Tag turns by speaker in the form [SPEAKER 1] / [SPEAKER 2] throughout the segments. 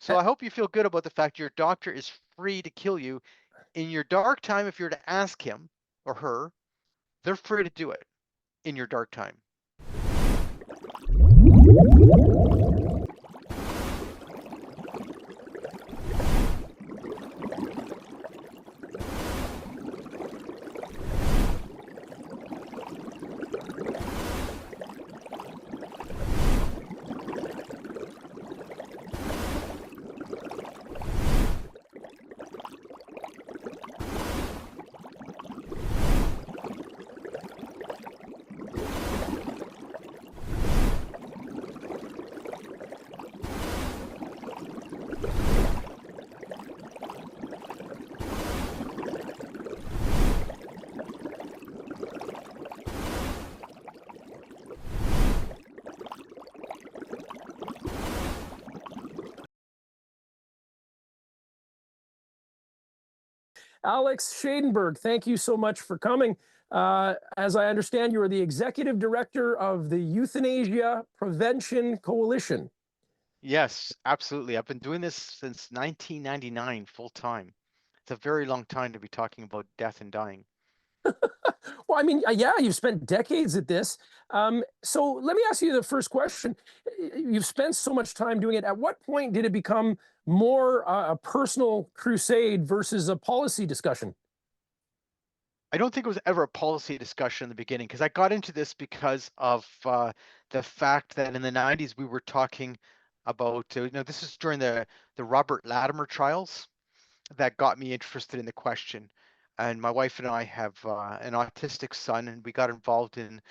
[SPEAKER 1] So I hope you feel good about the fact your doctor is free to kill you. In your dark time, if you're to ask him or her, they're free to do it in your dark time.
[SPEAKER 2] Alex Schadenberg, thank you so much for coming. As I understand, you are the executive director of the Euthanasia Prevention Coalition.
[SPEAKER 1] Yes, absolutely. I've been doing this since 1999 full time. It's a very long time to be talking about death and dying.
[SPEAKER 2] Well, I mean, yeah, you've spent decades at this. So let me ask you the first question. You've spent so much time doing it. At what point did it become more a personal crusade versus a policy discussion?
[SPEAKER 1] I don't think it was ever a policy discussion in the beginning because I got into this because of the fact that in the 90s we were talking about, this is during the Robert Latimer trials that got me interested in the question. And my wife and I have an autistic son, and we got involved in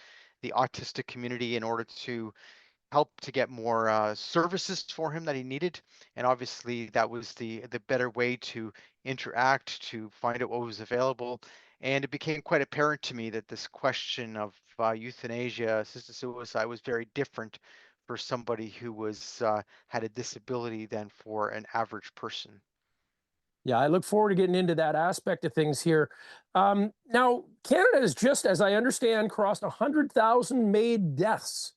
[SPEAKER 1] the autistic community in order to help to get more services for him that he needed. And obviously, that was the better way to interact, to find out what was available. And it became quite apparent to me that this question of euthanasia, assisted suicide, was very different for somebody who was had a disability than for an average person.
[SPEAKER 2] Yeah, I look forward to getting into that aspect of things here. Now, Canada has just, as I understand, crossed 100,000 MAID deaths.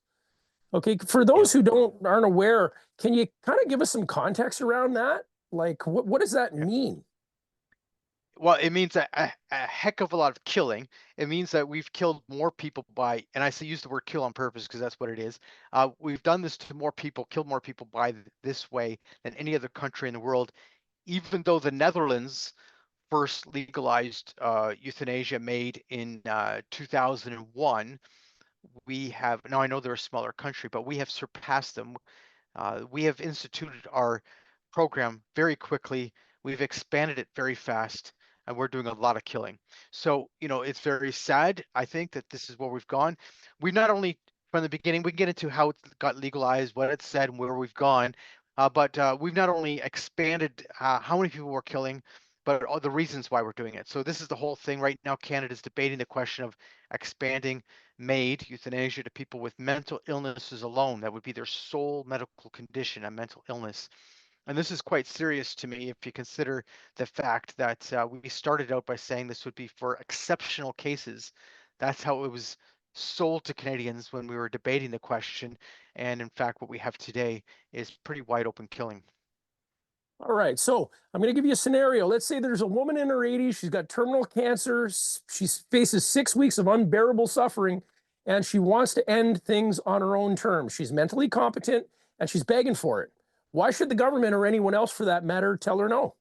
[SPEAKER 2] Okay, for
[SPEAKER 1] Yeah.
[SPEAKER 2] those who aren't aware, can you kind of give us some context around that? Like, what does that mean?
[SPEAKER 1] Well, it means a heck of a lot of killing. It means that we've killed more people by, and I say use the word kill on purpose because that's what it is. We've done this to more people, killed more people by this way than any other country in the world. Even though the Netherlands first legalized euthanasia MAID in 2001, we have, now I know they're a smaller country, but we have surpassed them. We have instituted our program very quickly. We've expanded it very fast, and we're doing a lot of killing. So, it's very sad. I think that this is where we've gone. We not only from the beginning, we can get into how it got legalized, what it said, and where we've gone. But we've not only expanded how many people we're killing, but all the reasons why we're doing it. So this is the whole thing right now. Canada's debating the question of expanding MAID, euthanasia, to people with mental illnesses alone. That would be their sole medical condition, a mental illness. And this is quite serious to me if you consider the fact that we started out by saying this would be for exceptional cases. That's how it was sold to Canadians when we were debating the question. And in fact, what we have today is pretty wide open killing.
[SPEAKER 2] All right, so I'm going to give you a scenario. Let's say there's a woman in her 80s. She's got terminal cancer. She faces 6 weeks of unbearable suffering, and she wants to end things on her own terms. She's mentally competent, and she's begging for it. Why should the government or anyone else for that matter tell her no?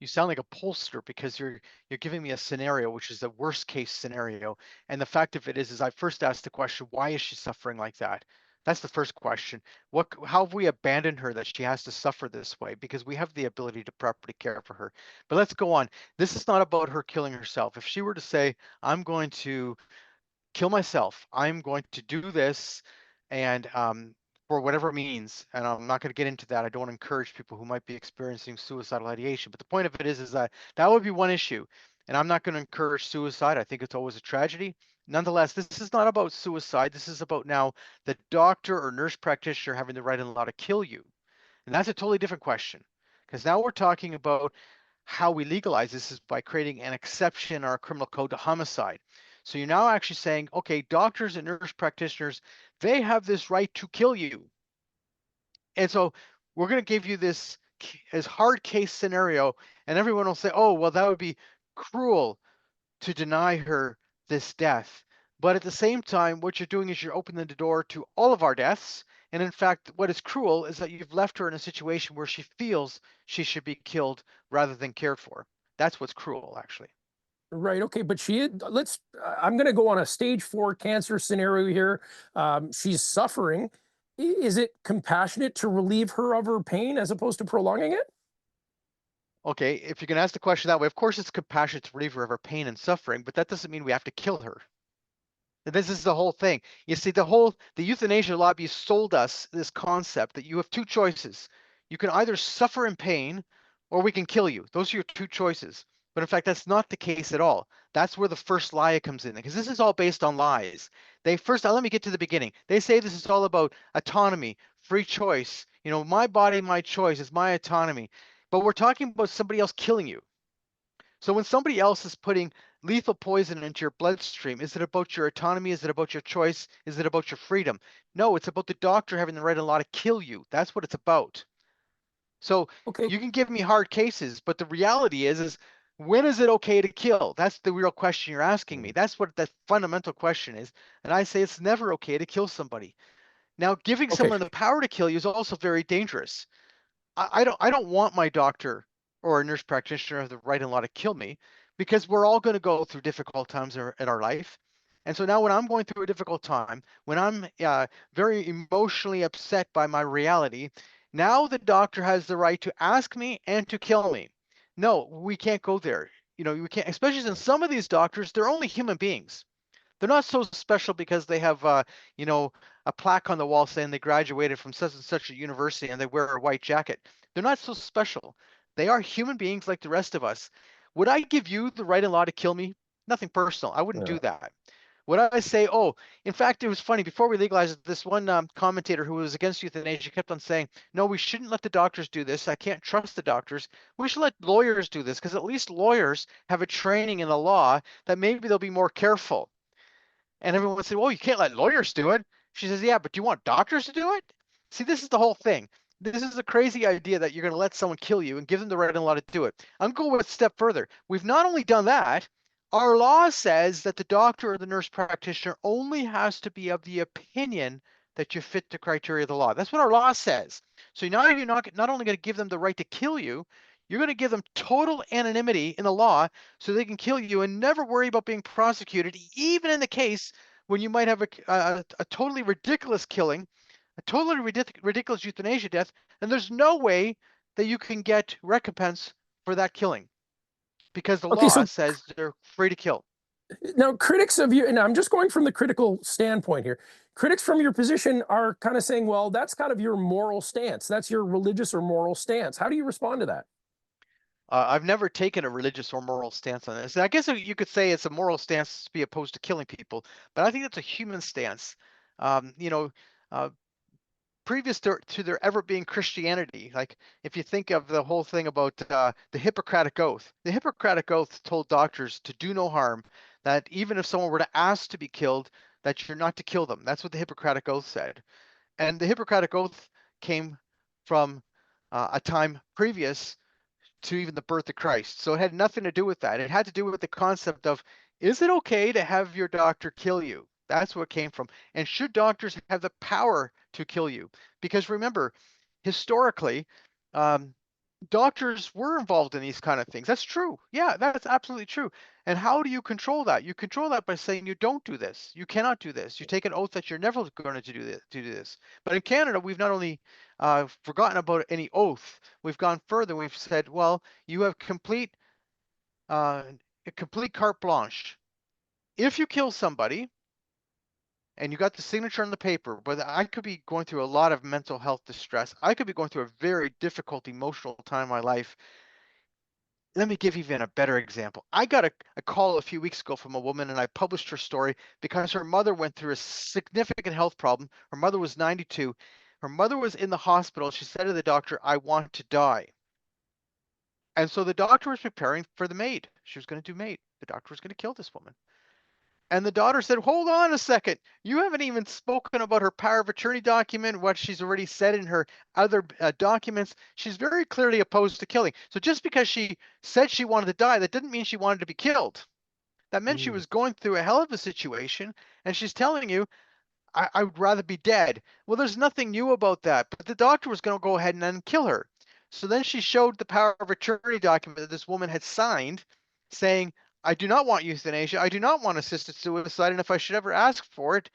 [SPEAKER 1] You sound like a pollster because you're giving me a scenario which is the worst case scenario. And the fact of it is I first asked the question, why is she suffering like that? That's the first question. How have we abandoned her that she has to suffer this way? Because we have the ability to properly care for her. But let's go on. This is not about her killing herself. If she were to say, I'm going to kill myself. I'm going to do this, and for whatever means, and I'm not going to get into that. I don't encourage people who might be experiencing suicidal ideation. But the point of it is that that would be one issue, and I'm not going to encourage suicide. I think it's always a tragedy. Nonetheless, this is not about suicide. This is about now the doctor or nurse practitioner having the right and law to kill you, and that's a totally different question. Because now we're talking about how we legalize this is by creating an exception in our criminal code to homicide. So you're now actually saying, okay, doctors and nurse practitioners, they have this right to kill you. And so we're going to give you this as hard case scenario, and everyone will say, oh, well, that would be cruel to deny her this death. But at the same time, what you're doing is you're opening the door to all of our deaths. And in fact, what is cruel is that you've left her in a situation where she feels she should be killed rather than cared for. That's what's cruel, actually.
[SPEAKER 2] Right. Okay. But I'm going to go on a stage 4 cancer scenario here. She's suffering. Is it compassionate to relieve her of her pain as opposed to prolonging it?
[SPEAKER 1] Okay, if you can ask the question that way, of course it's compassionate to relieve her of her pain and suffering, but that doesn't mean we have to kill her. This is the whole thing. You see, the euthanasia lobby sold us this concept that you have two choices. You can either suffer in pain or we can kill you. Those are your two choices. But in fact, that's not the case at all. That's where the first lie comes in, because this is all based on lies. Let me get to the beginning. They say this is all about autonomy, free choice. My body, my choice is my autonomy. But we're talking about somebody else killing you. So when somebody else is putting lethal poison into your bloodstream, is it about your autonomy? Is it about your choice? Is it about your freedom? No, it's about the doctor having the right and law to kill you. That's what it's about. So
[SPEAKER 2] Okay.
[SPEAKER 1] you can give me hard cases, but the reality is when is it okay to kill? That's the real question you're asking me. That's what the fundamental question is. And I say it's never okay to kill somebody. Now, giving
[SPEAKER 2] Okay.
[SPEAKER 1] someone the power to kill you is also very dangerous. I don't want my doctor or a nurse practitioner have the right and law to kill me, because we're all going to go through difficult times in our life. And so now when I'm going through a difficult time, when I'm very emotionally upset by my reality, now the doctor has the right to ask me and to kill me. No, we can't go there. We can't, especially since some of these doctors, they're only human beings. They're not so special because they have, a plaque on the wall saying they graduated from such and such a university and they wear a white jacket. They're not so special. They are human beings like the rest of us. Would I give you the right and law to kill me? Nothing personal. I wouldn't
[SPEAKER 2] Yeah.
[SPEAKER 1] do that. Would I say, oh, in fact, it was funny. Before we legalized it, this one commentator who was against euthanasia kept on saying, no, we shouldn't let the doctors do this. I can't trust the doctors. We should let lawyers do this, because at least lawyers have a training in the law that maybe they'll be more careful. And everyone would say, well, you can't let lawyers do it. She says, yeah, but do you want doctors to do it? See, this is the whole thing. This is a crazy idea that you're going to let someone kill you and give them the right and law to do it. I'm going a step further. We've not only done that, our law says that the doctor or the nurse practitioner only has to be of the opinion that you fit the criteria of the law. That's what our law says. So now you're not only going to give them the right to kill you, you're going to give them total anonymity in the law so they can kill you and never worry about being prosecuted, even in the case when you might have a totally ridiculous killing, a totally ridiculous euthanasia death, and there's no way that you can get recompense for that killing, because the
[SPEAKER 2] Okay.
[SPEAKER 1] law
[SPEAKER 2] So
[SPEAKER 1] says they're free to kill.
[SPEAKER 2] now critics of you, and I'm just going from the critical standpoint here. Critics from your position are kind of saying, well, that's kind of your moral stance. That's your religious or moral stance. How do you respond to that?
[SPEAKER 1] I've never taken a religious or moral stance on this. I guess you could say it's a moral stance to be opposed to killing people, but I think that's a human stance. Um, you know, uh, Previous to there ever being Christianity, like if you think of the whole thing about the Hippocratic Oath told doctors to do no harm, that even if someone were to ask to be killed, that you're not to kill them. That's what the Hippocratic Oath said. And the Hippocratic Oath came from a time previous to even the birth of Christ. So it had nothing to do with that. It had to do with the concept of, is it okay to have your doctor kill you? That's what it came from. And should doctors have the power to kill you? Because remember, historically, um, doctors were involved in these kind of things. That's true. Yeah, that's absolutely true. And how do you control that? You control that by saying you don't do this. You cannot do this. You take an oath that you're never going to do this. But in Canada, we've not only forgotten about any oath, we've gone further. We've said, well, you have uh, complete carte blanche. If you kill somebody and you got the signature on the paper, but I could be going through a lot of mental health distress. I could be going through a very difficult emotional time in my life. Let me give you even a better example. I got a call a few weeks ago from a woman, and I published her story because her mother went through a significant health problem. Her mother was 92. Her mother was in the hospital. She said to the doctor, I want to die. And so the doctor was preparing for the MAID. She was going to do MAID. The doctor was going to kill this woman. And the daughter said, hold on a second. You haven't even spoken about her power of attorney document, what she's already said in her other documents. She's very clearly opposed to killing. So just because she said she wanted to die, that didn't mean she wanted to be killed. That meant she
[SPEAKER 2] Mm.
[SPEAKER 1] was going through a hell of a situation. And she's telling you, I would rather be dead. Well, there's nothing new about that. But the doctor was going to go ahead and then kill her. So then she showed the power of attorney document that this woman had signed saying, I do not want euthanasia. I do not want assisted suicide. And if I should ever ask for it,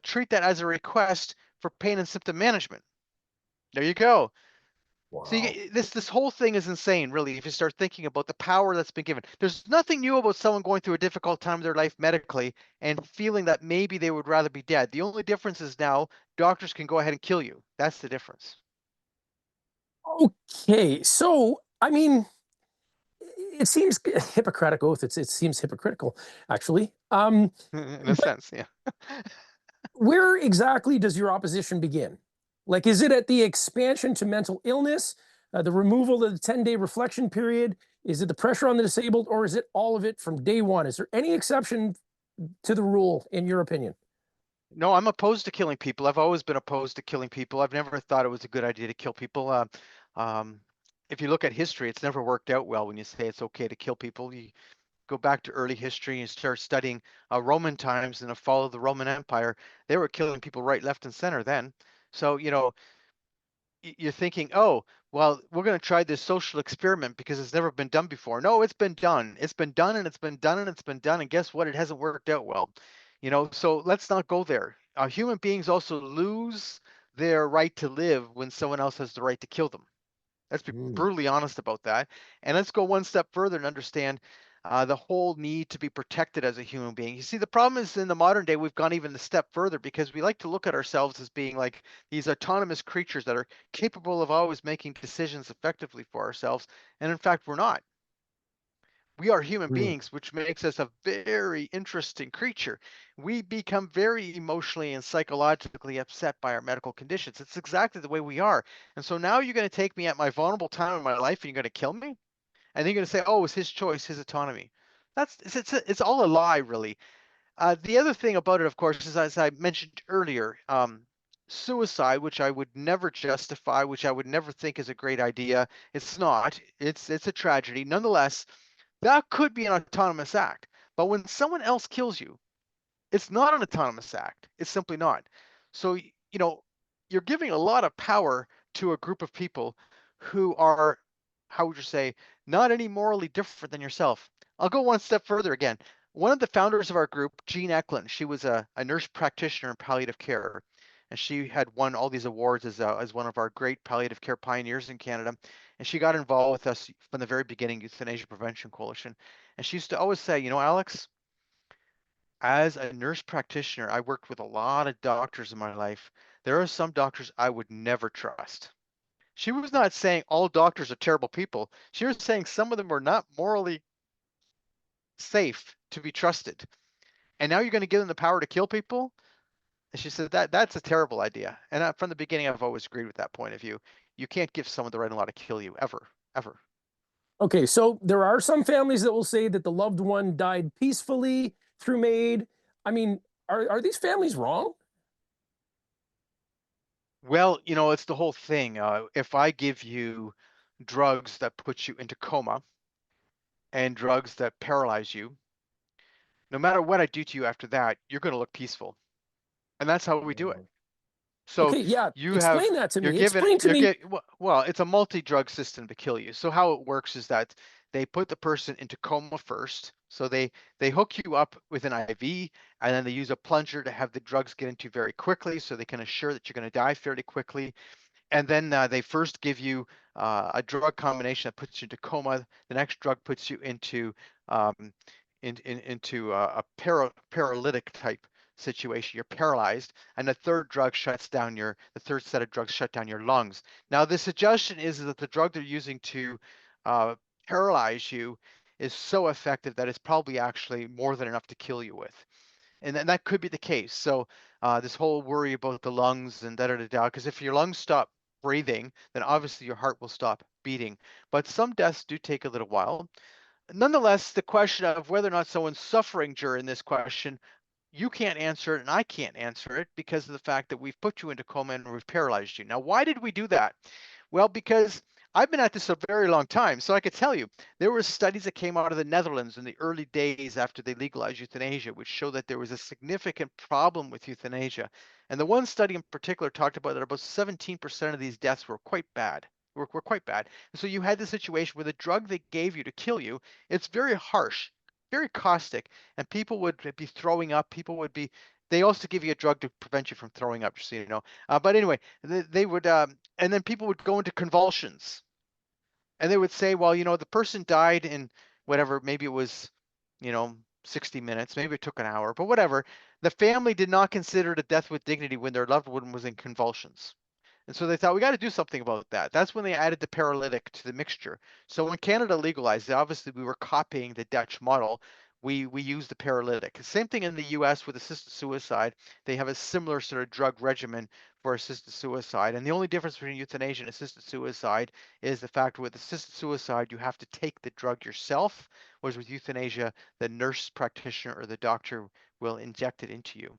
[SPEAKER 1] treat that as a request for pain and symptom management. There you go. So
[SPEAKER 2] Wow.
[SPEAKER 1] this whole thing is insane, really, if you start thinking about the power that's been given. There's nothing new about someone going through a difficult time of their life medically and feeling that maybe they would rather be dead. The only difference is now doctors can go ahead and kill you. That's the difference.
[SPEAKER 2] Okay, so I mean, it seems Hippocratic oath. It seems hypocritical, actually.
[SPEAKER 1] In a sense, yeah.
[SPEAKER 2] Where exactly does your opposition begin? Like, is it at the expansion to mental illness, the removal of the 10-day reflection period? Is it the pressure on the disabled, or is it all of it from day one? Is there any exception to the rule, in your opinion?
[SPEAKER 1] No, I'm opposed to killing people. I've always been opposed to killing people. I've never thought it was a good idea to kill people. Um, if you look at history, it's never worked out well when you say it's okay to kill people. You go back to early history and start studying Roman times and the fall of the Roman Empire. They were killing people right, left, and center then. So, you're thinking, oh, well, we're going to try this social experiment because it's never been done before. No, it's been done. It's been done and it's been done and it's been done. And guess what? It hasn't worked out well. So let's not go there. Human beings also lose their right to live when someone else has the right to kill them. Let's be
[SPEAKER 2] Mm.
[SPEAKER 1] brutally honest about that. And let's go one step further and understand the whole need to be protected as a human being. You see, the problem is in the modern day, we've gone even a step further because we like to look at ourselves as being like these autonomous creatures that are capable of always making decisions effectively for ourselves. And in fact, we're not. We are human
[SPEAKER 2] Mm.
[SPEAKER 1] beings, which makes us a very interesting creature. We become very emotionally and psychologically upset by our medical conditions. It's exactly the way we are. And so now you're going to take me at my vulnerable time in my life and you're going to kill me? And then you're going to say, oh, it's his choice, his autonomy. It's all a lie, really. The other thing about it, of course, is as I mentioned earlier, suicide, which I would never justify, which I would never think is a great idea. It's not. It's a tragedy. Nonetheless, that could be an autonomous act. But when someone else kills you, it's not an autonomous act. It's simply not. So, you're giving a lot of power to a group of people who are, how would you say, not any morally different than yourself. I'll go one step further again. One of the founders of our group, Jean Eklund, she was a nurse practitioner in palliative care. And she had won all these awards as one of our great palliative care pioneers in Canada. And she got involved with us from the very beginning, Euthanasia Prevention Coalition. And she used to always say, Alex, as a nurse practitioner, I worked with a lot of doctors in my life. There are some doctors I would never trust. She was not saying all doctors are terrible people. She was saying some of them were not morally safe to be trusted. And now you're going to give them the power to kill people? And she said that's a terrible idea. And from the beginning, I've always agreed with that point of view. You can't give someone the right and law to kill you ever, ever.
[SPEAKER 2] Okay, so there are some families that will say that the loved one died peacefully through MAID. I mean, are these families wrong?
[SPEAKER 1] Well, it's the whole thing. If I give you drugs that put you into coma and drugs that paralyze you, no matter what I do to you after that, you're going to look peaceful. And that's how we do it. So
[SPEAKER 2] Okay, yeah,
[SPEAKER 1] you have
[SPEAKER 2] explain that to
[SPEAKER 1] you're
[SPEAKER 2] me.
[SPEAKER 1] given
[SPEAKER 2] Explain to
[SPEAKER 1] you're
[SPEAKER 2] me.
[SPEAKER 1] get well, it's a multi-drug system to kill you. So how it works is that they put the person into coma first. So they hook you up with an IV and then they use a plunger to have the drugs get into very quickly so they can assure that you're going to die fairly quickly. And then they first give you a drug combination that puts you into coma. The next drug puts you um, into a paralytic type situation. You're paralyzed, and the third set of drugs shut down your lungs. Now, the suggestion is that the drug they're using to uh, paralyze you is so effective that it's probably actually more than enough to kill you with. And then that could be the case. So this whole worry about the lungs and da da da da, because if your lungs stop breathing, then obviously your heart will stop beating. But some deaths do take a little while. nonetheless, the question of whether or not someone's suffering during this question, you can't answer it and I can't answer it because of the fact that we've put you into coma and we've paralyzed you. Now, why did we do that? Well, because I've been at this a very long time, so I could tell you there were studies that came out of the Netherlands in the early days after they legalized euthanasia, which show that there was a significant problem with euthanasia. And the one study in particular talked about that about 17% of these deaths were quite bad. Were quite bad. And so you had the situation where the drug they gave you to kill you, it's very harsh, very caustic, and people would be throwing up. People would be. They also give you a drug to prevent you from throwing up, just so you know. But anyway, they would, and then people would go into convulsions, and they would say, well, the person died in whatever, maybe it was, 60 minutes, maybe it took an hour, but whatever. The family did not consider it a death with dignity when their loved one was in convulsions. And so they thought we got to do something about that. That's when they added the paralytic to the mixture. So when Canada legalized it, obviously we were copying the Dutch model. We used the paralytic. Same thing in the US with assisted suicide. They have a similar sort of drug regimen for assisted suicide. And the only difference between euthanasia and assisted suicide is the fact with assisted suicide, you have to take the drug yourself, whereas with euthanasia, the nurse practitioner or the doctor will inject it into you.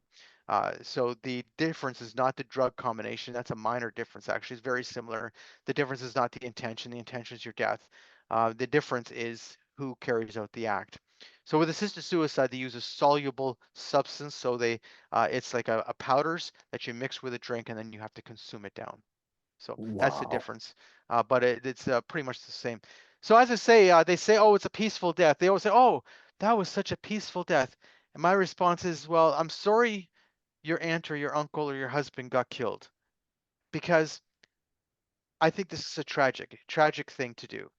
[SPEAKER 1] So the difference is not the drug combination. That's a minor difference, actually. It's very similar. The difference is not the intention. The intention is your death. The difference is who carries out the act. So with assisted suicide, they use a soluble substance. So it's like a powders that you mix with a drink, and then you have to consume it down. So that's the
[SPEAKER 2] Wow.
[SPEAKER 1] difference. But it's pretty much the same. So as I say, they say, oh, it's a peaceful death. They always say, oh, that was such a peaceful death. And my response is, well, I'm sorry your aunt or your uncle or your husband got killed, because I think this is a tragic thing to do.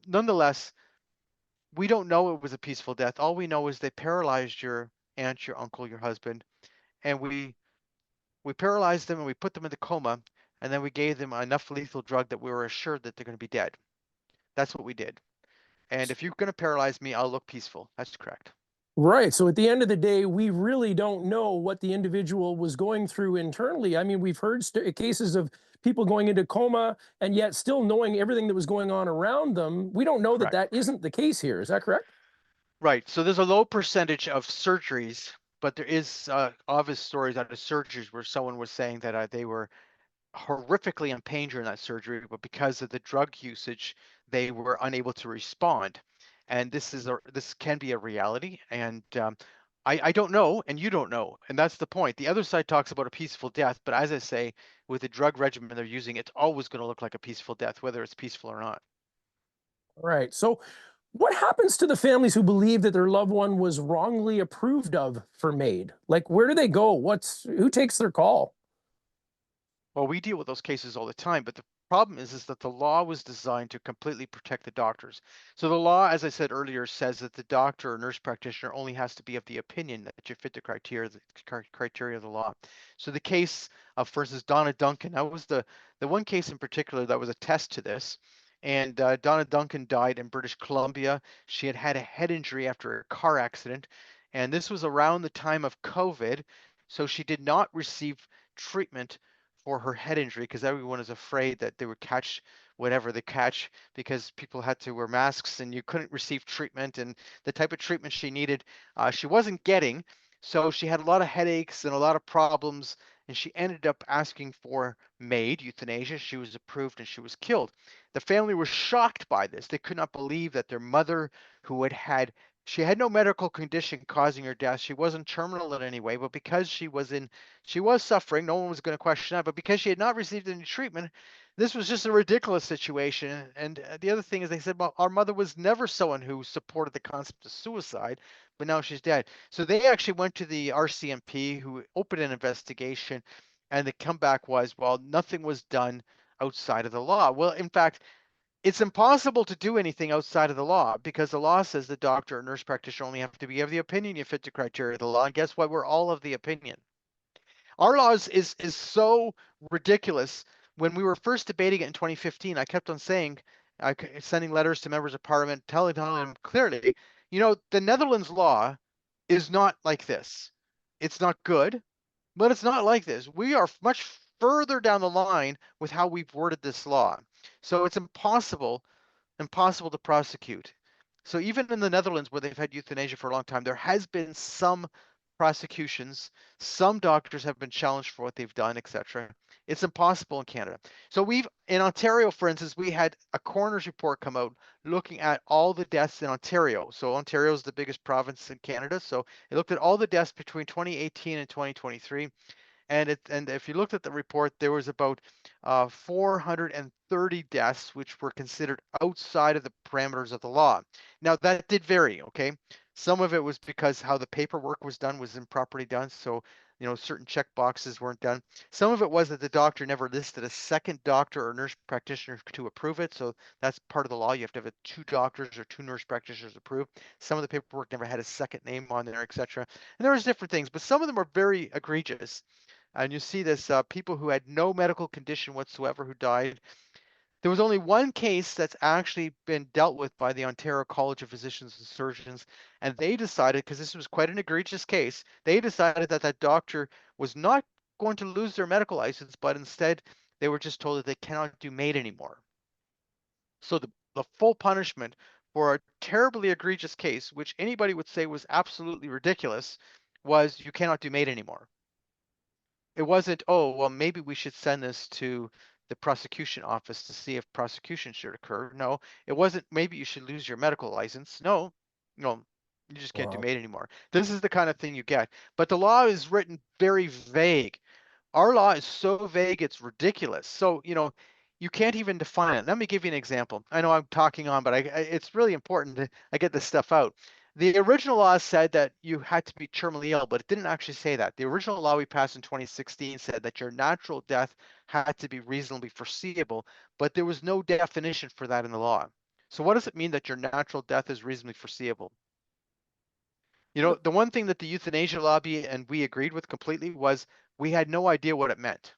[SPEAKER 1] Nonetheless, we don't know it was a peaceful death. All we know is they paralyzed your aunt, your uncle, your husband, and we paralyzed them and we put them in the coma, and then we gave them enough lethal drug that we were assured that they're going to be dead. That's what we did. And if you're going to paralyze me, I'll look peaceful. That's correct.
[SPEAKER 2] Right. So at the end of the day, we really don't know what the individual was going through internally. I mean, we've heard cases of people going into coma and yet still knowing everything that was going on around them. We don't know that
[SPEAKER 1] Correct.
[SPEAKER 2] that isn't the case here. Is that correct?
[SPEAKER 1] Right. So there's a low percentage of surgeries, but there is obvious stories out of surgeries where someone was saying that they were horrifically in pain during that surgery, but because of the drug usage, they were unable to respond. And this can be a reality. And I don't know, and you don't know, and that's the point. The other side talks about a peaceful death, but as I say, with the drug regimen they're using, it's always going to look like a peaceful death, whether it's peaceful or not.
[SPEAKER 2] Right. So what happens to the families who believe that their loved one was wrongly approved of for MAID? Like, where do they go? Who takes their call?
[SPEAKER 1] Well, we deal with those cases all the time, but the problem is that the law was designed to completely protect the doctors. So the law, as I said earlier, says that the doctor or nurse practitioner only has to be of the opinion that you fit the criteria of the law. So the case of, for instance, Donna Duncan, that was the one case in particular that was a test to this. And Donna Duncan died in British Columbia. She had had a head injury after a car accident, and this was around the time of COVID. So she did not receive treatment for her head injury because everyone is afraid that they would catch whatever they catch, because people had to wear masks and you couldn't receive treatment, and the type of treatment she needed, she wasn't getting. So she had a lot of headaches and a lot of problems, and she ended up asking for MAID, euthanasia. She was approved and she was killed. The family was shocked by this. They could not believe that their mother, who she had no medical condition causing her death. She wasn't terminal in any way, but because she was suffering. No one was going to question that. But because she had not received any treatment, this was just a ridiculous situation. And the other thing is, they said, well, our mother was never someone who supported the concept of suicide, but now she's dead. So they actually went to the RCMP, who opened an investigation, and the comeback was, well, nothing was done outside of the law. Well, in fact, it's impossible to do anything outside of the law, because the law says the doctor or nurse practitioner only have to be of the opinion you fit the criteria of the law. And guess what? We're all of the opinion. Our laws is so ridiculous. When we were first debating it in 2015, I kept on saying, sending letters to members of parliament, telling them clearly, the Netherlands law is not like this. It's not good, but it's not like this. We are much further down the line with how we've worded this law. So it's impossible to prosecute. So even in the Netherlands, where they've had euthanasia for a long time, there has been some prosecutions. Some doctors have been challenged for what they've done, etc. It's impossible in Canada. So in Ontario, for instance, we had a coroner's report come out looking at all the deaths in Ontario. So Ontario is the biggest province in Canada. So it looked at all the deaths between 2018 and 2023. And if you looked at the report, there was about 430 deaths which were considered outside of the parameters of the law. Now that did vary. Okay, some of it was because how the paperwork was done was improperly done, so certain check boxes weren't done. Some of it was that the doctor never listed a second doctor or nurse practitioner to approve it, so that's part of the law. You have to have two doctors or two nurse practitioners approve. Some of the paperwork never had a second name on there, etc. And there was different things, but some of them are very egregious. And you see this people who had no medical condition whatsoever who died. There was only one case that's actually been dealt with by the Ontario College of Physicians and Surgeons, and they decided, because this was quite an egregious case, they decided that that doctor was not going to lose their medical license, but instead they were just told that they cannot do MAID anymore. So the full punishment for a terribly egregious case, which anybody would say was absolutely ridiculous, was you cannot do MAID anymore. It wasn't, oh, well, maybe we should send this to the prosecution office to see if prosecution should occur. No, it wasn't, maybe you should lose your medical license. No, no, you just can't do
[SPEAKER 2] Wow.
[SPEAKER 1] MAID anymore. This is the kind of thing you get. But the law is written very vague. Our law is so vague, it's ridiculous. So, you can't even define it. Let me give you an example. I know I'm talking on, but it's really important that I get this stuff out. The original law said that you had to be terminally ill, but it didn't actually say that. The original law we passed in 2016 said that your natural death had to be reasonably foreseeable, but there was no definition for that in the law. So what does it mean that your natural death is reasonably foreseeable? The one thing that the euthanasia lobby and we agreed with completely was we had no idea what it meant.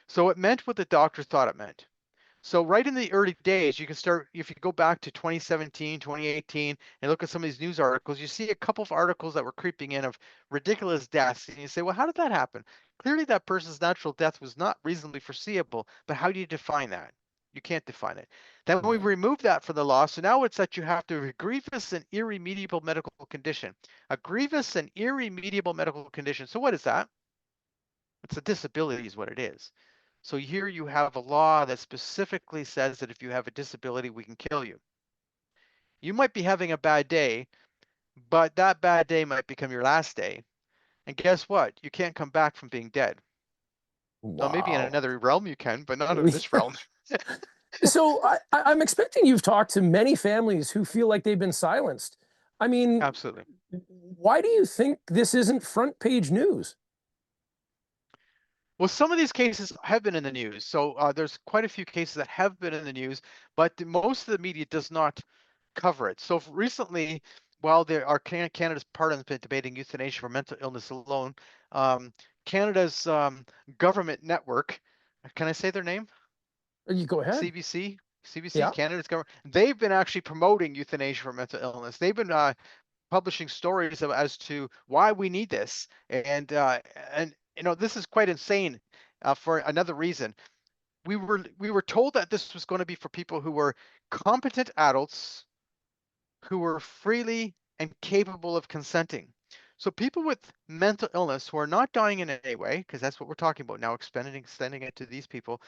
[SPEAKER 1] So it meant what the doctor thought it meant. So right in the early days, you can start, if you go back to 2017, 2018, and look at some of these news articles, you see a couple of articles that were creeping in of ridiculous deaths. And you say, well, how did that happen? Clearly that person's natural death was not reasonably foreseeable, but how do you define that? You can't define it. Then we
[SPEAKER 2] Right.
[SPEAKER 1] removed that from the law. So now it's that you have to have a grievous and irremediable medical condition. A grievous and irremediable medical condition. So what is that? It's a disability is what it is. So here you have a law that specifically says that if you have a disability, we can kill you. You might be having a bad day, but that bad day might become your last day. And guess what? You can't come back from being dead. Now, maybe in
[SPEAKER 2] Wow.
[SPEAKER 1] another realm you can, but not in this realm.
[SPEAKER 2] So I'm expecting you've talked to many families who feel like they've been silenced. I mean,
[SPEAKER 1] Absolutely.
[SPEAKER 2] why do you think this isn't front page news?
[SPEAKER 1] Well, some of these cases have been in the news. So there's quite a few cases that have been in the news, but most of the media does not cover it. So recently, while there are Canada's parliament been debating euthanasia for mental illness alone, um, Canada's government network, can I say their name?
[SPEAKER 2] You go ahead.
[SPEAKER 1] CBC, CBC,
[SPEAKER 2] Yeah.
[SPEAKER 1] Canada's government. They've been actually promoting euthanasia for mental illness. They've been publishing stories as to why we need this, and this is quite insane for another reason. We were told that this was going to be for people who were competent adults who were freely and capable of consenting. So people with mental illness who are not dying in any way, because that's what we're talking about now, extending it to these people,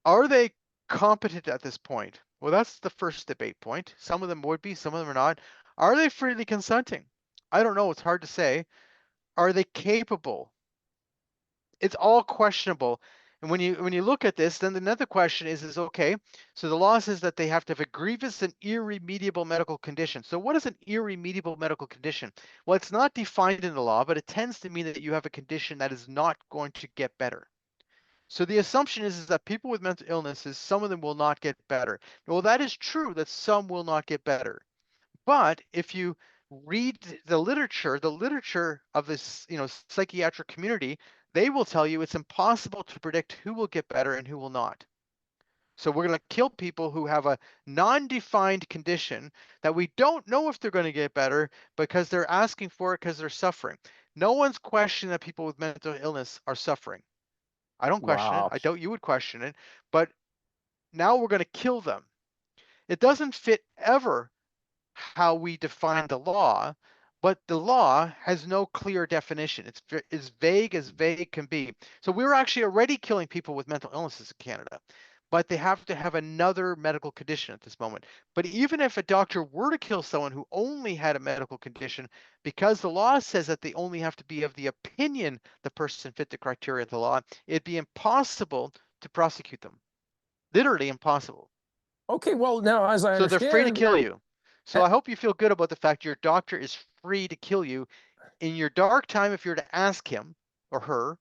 [SPEAKER 1] are they competent at this point? Well, that's the first debate point. Some of them would be, some of them are not. Are they freely consenting? I don't know. It's hard to say. Are they capable? It's all questionable. And when you look at this, then another question is okay, so the law says that they have to have a grievous and irremediable medical condition. So what is an irremediable medical condition? Well, it's not defined in the law, but it tends to mean that you have a condition that is not going to get better. So the assumption is that people with mental illnesses, some of them will not get better. Well, that is true that some will not get better. But if you read the literature of this, psychiatric community, they will tell you it's impossible to predict who will get better and who will not. So we're going to kill people who have a non-defined condition that we don't know if they're going to get better because they're asking for it because they're suffering. No one's questioning that people with mental illness are suffering. I don't question it.
[SPEAKER 2] Wow.
[SPEAKER 1] I doubt you would question it. But now we're going to kill them. It doesn't fit ever how we define the law, but the law has no clear definition. It's as vague can be. So we're actually already killing people with mental illnesses in Canada, but they have to have another medical condition at this moment. But even if a doctor were to kill someone who only had a medical condition, because the law says that they only have to be of the opinion the person fit the criteria of the law, it'd be impossible to prosecute them. Literally impossible.
[SPEAKER 2] Okay, well, now, as I
[SPEAKER 1] So they're free to
[SPEAKER 2] understand,
[SPEAKER 1] kill you. So
[SPEAKER 2] eh,
[SPEAKER 1] I hope you feel good about the fact your doctor is free to kill you. In your dark time, if you're to ask him or her,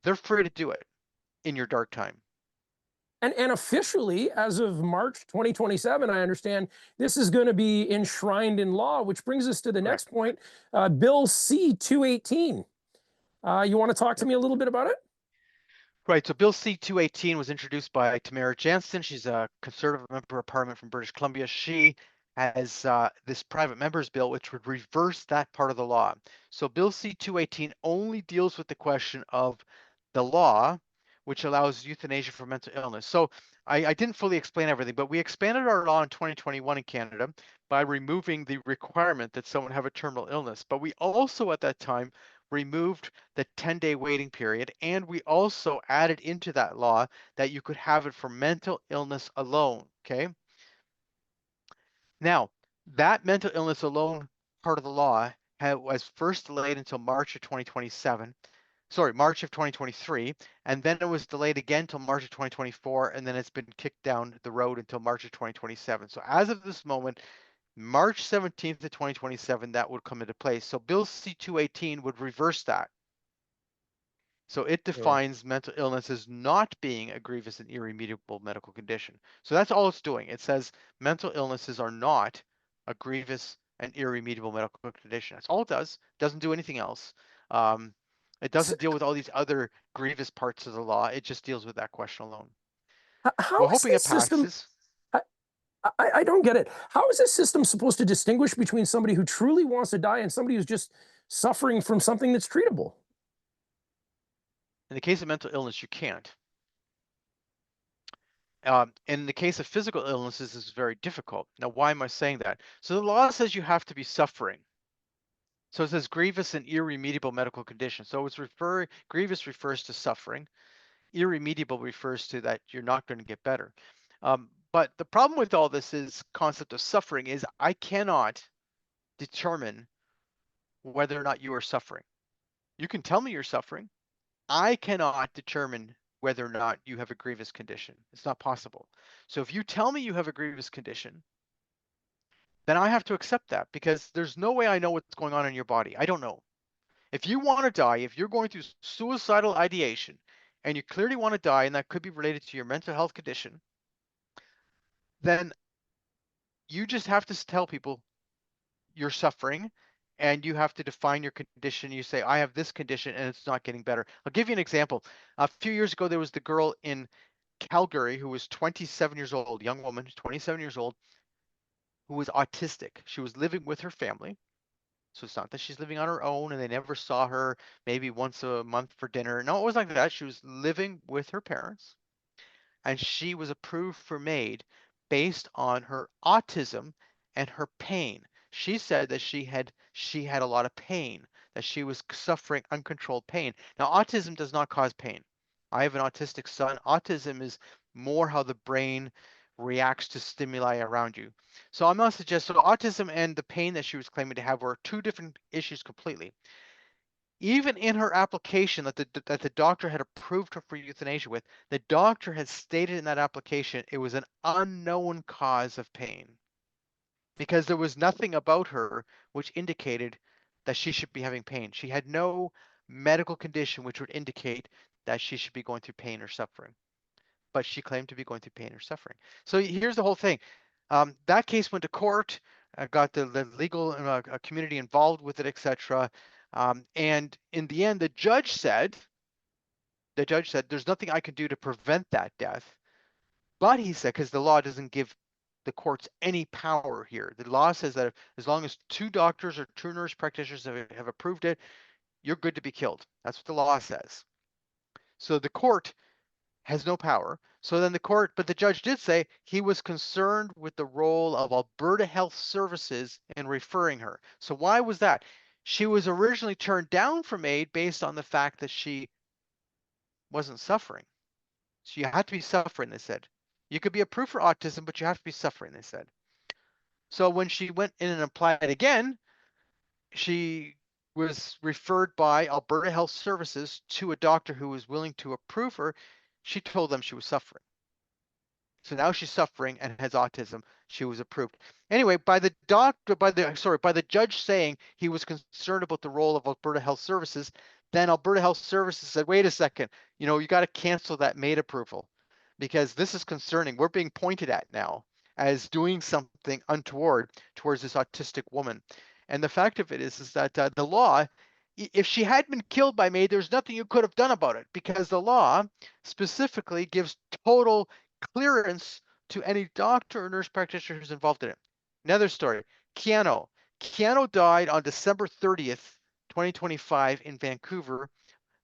[SPEAKER 1] they're free to do it in your dark time.
[SPEAKER 2] and officially, as of March 2027, I understand this is going to be enshrined in law, which brings us to the
[SPEAKER 1] Correct.
[SPEAKER 2] next point, Bill C-218. You want to talk to
[SPEAKER 1] Yep.
[SPEAKER 2] me a little bit about it?
[SPEAKER 1] Right. So Bill C-218 was introduced by Tamara Jansen. She's a conservative member of parliament from British Columbia. She has this private members bill, which would reverse that part of the law. So Bill C-218 only deals with the question of the law, which allows euthanasia for mental illness. So I didn't fully explain everything, but we expanded our law in 2021 in Canada by removing the requirement that someone have a terminal illness. But we also at that time removed the 10-day waiting period, and we also added into that law that you could have it for mental illness alone. Okay. Now, that mental illness alone part of the law was first delayed until March of 2027. Sorry, March of 2023, and then it was delayed again until March of 2024, and then it's been kicked down the road until March of 2027. So as of this moment, March 17th of 2027, that would come into place. So Bill C-218 would reverse that. So it
[SPEAKER 2] Yeah.
[SPEAKER 1] defines mental illness as not being a grievous and irremediable medical condition. So that's all it's doing. It says mental illnesses are not a grievous and irremediable medical condition. That's all it does. It doesn't do anything else. Um, it
[SPEAKER 2] S-
[SPEAKER 1] doesn't deal with all these other grievous parts of the law. It just deals with that question alone.
[SPEAKER 2] How
[SPEAKER 1] We're
[SPEAKER 2] is
[SPEAKER 1] hoping
[SPEAKER 2] this
[SPEAKER 1] it
[SPEAKER 2] system?
[SPEAKER 1] passes.
[SPEAKER 2] I, I don't get it. How is this system supposed to distinguish between somebody who truly wants to die and somebody who's just suffering from something that's treatable?
[SPEAKER 1] In the case of mental illness, you can't. In the case of physical illnesses, it's very difficult. Now, why am I saying that? So the law says you have to be suffering. So it says grievous and irremediable medical condition. So it's grievous refers to suffering. Irremediable refers to that you're not going to get better. But the problem with all this is concept of suffering is I cannot determine whether or not you are suffering. You can tell me you're suffering. I cannot determine whether or not you have a grievous condition. It's not possible. So if you tell me you have a grievous condition, then I have to accept that because there's no way I know what's going on in your body. I don't know. If you want to die, if you're going through suicidal ideation and you clearly want to die, and that could be related to your mental health condition, then you just have to tell people you're suffering and you have to define your condition. You say, I have this condition and it's not getting better. I'll give you an example. A few years ago, there was the girl in Calgary who was 27 years old, young woman, 27 years old, who was autistic. She was living with her family. So it's not that she's living on her own and they never saw her maybe once a month for dinner. No, it was like that. She was living with her parents and she was approved for MAID based on her autism and her pain. She said that she had a lot of pain, that she was suffering uncontrolled pain. Now, autism does not cause pain. I have an autistic son. Autism is more how the brain reacts to stimuli around you. So I'm not suggesting so autism and the pain that she was claiming to have were two different issues completely. Even in her application that the doctor had approved her for euthanasia with, the doctor had stated in that application it was an unknown cause of pain because there was nothing about her which indicated that she should be having pain. She had no medical condition which would indicate that she should be going through pain or suffering, but she claimed to be going through pain or suffering. So here's the whole thing. That case went to court, got the legal community involved with it, etc. And in the end, the judge said, there's nothing I can do to prevent that death. But he said, because the law doesn't give the courts any power here. The law says that as long as two doctors or two nurse practitioners have approved it, you're good to be killed. That's what the law says. So the court has no power. So then but the judge did say he was concerned with the role of Alberta Health Services in referring her. So why was that? She was originally turned down from MAID based on the fact that she wasn't suffering. So you had to be suffering, they said. You could be approved for autism, but you have to be suffering, they said. So when she went in and applied again, she was referred by Alberta Health Services to a doctor who was willing to approve her. She told them she was suffering. So now she's suffering and has autism. She was approved. Anyway, by the judge saying he was concerned about the role of Alberta Health Services, then Alberta Health Services said, wait a second, you got to cancel that MAID approval because this is concerning. We're being pointed at now as doing something untoward towards this autistic woman. And the fact of it is that the law, if she had been killed by MAID, there's nothing you could have done about it because the law specifically gives total clearance to any doctor or nurse practitioner who's involved in it. Another story, Keanu. Keanu died on December 30th, 2025 in Vancouver.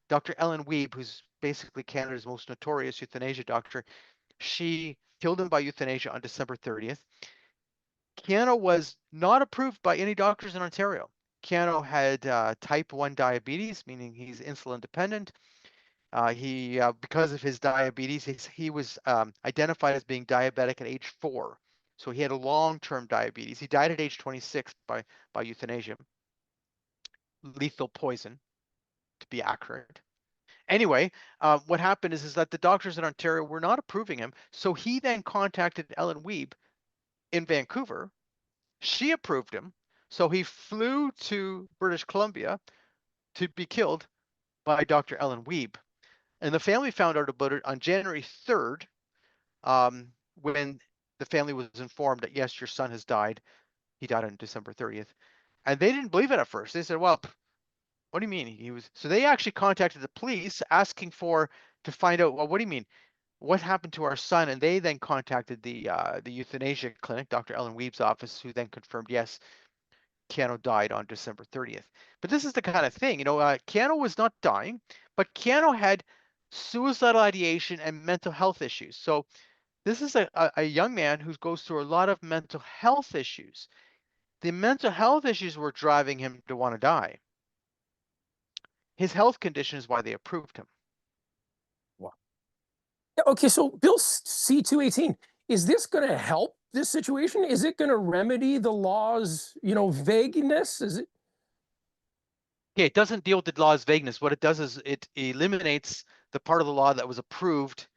[SPEAKER 1] Dr. Ellen Wiebe, who's basically Canada's most notorious euthanasia doctor, she killed him by euthanasia on December 30th. Keanu was not approved by any doctors in Ontario. Keanu had type 1 diabetes, meaning he's insulin dependent. Because of his diabetes, he was identified as being diabetic at age 4. So he had a long-term diabetes. He died at age 26 by euthanasia. Lethal poison, to be accurate. Anyway, what happened is that the doctors in Ontario were not approving him. So he then contacted Ellen Wiebe in Vancouver. She approved him. So he flew to British Columbia to be killed by Dr. Ellen Wiebe. And the family found out about it on January 3rd, when the family was informed that, yes, your son has died. He died on December 30th. And they didn't believe it at first. They said, well, what do you mean? So they actually contacted the police asking to find out, well, what do you mean? What happened to our son? And they then contacted the euthanasia clinic, Dr. Ellen Wiebe's office, who then confirmed, yes, Keanu died on December 30th. But this is the kind of thing, Keanu was not dying, but Keanu had suicidal ideation and mental health issues. So this is a young man who goes through a lot of mental health issues. The mental health issues were driving him to want to die. His health condition is why they approved him.
[SPEAKER 2] Wow. Okay, so Bill C-218, is this going to help this situation? Is it going to remedy the law's, vagueness? Is it?
[SPEAKER 1] Okay, it doesn't deal with the law's vagueness. What it does is it eliminates the part of the law that was approved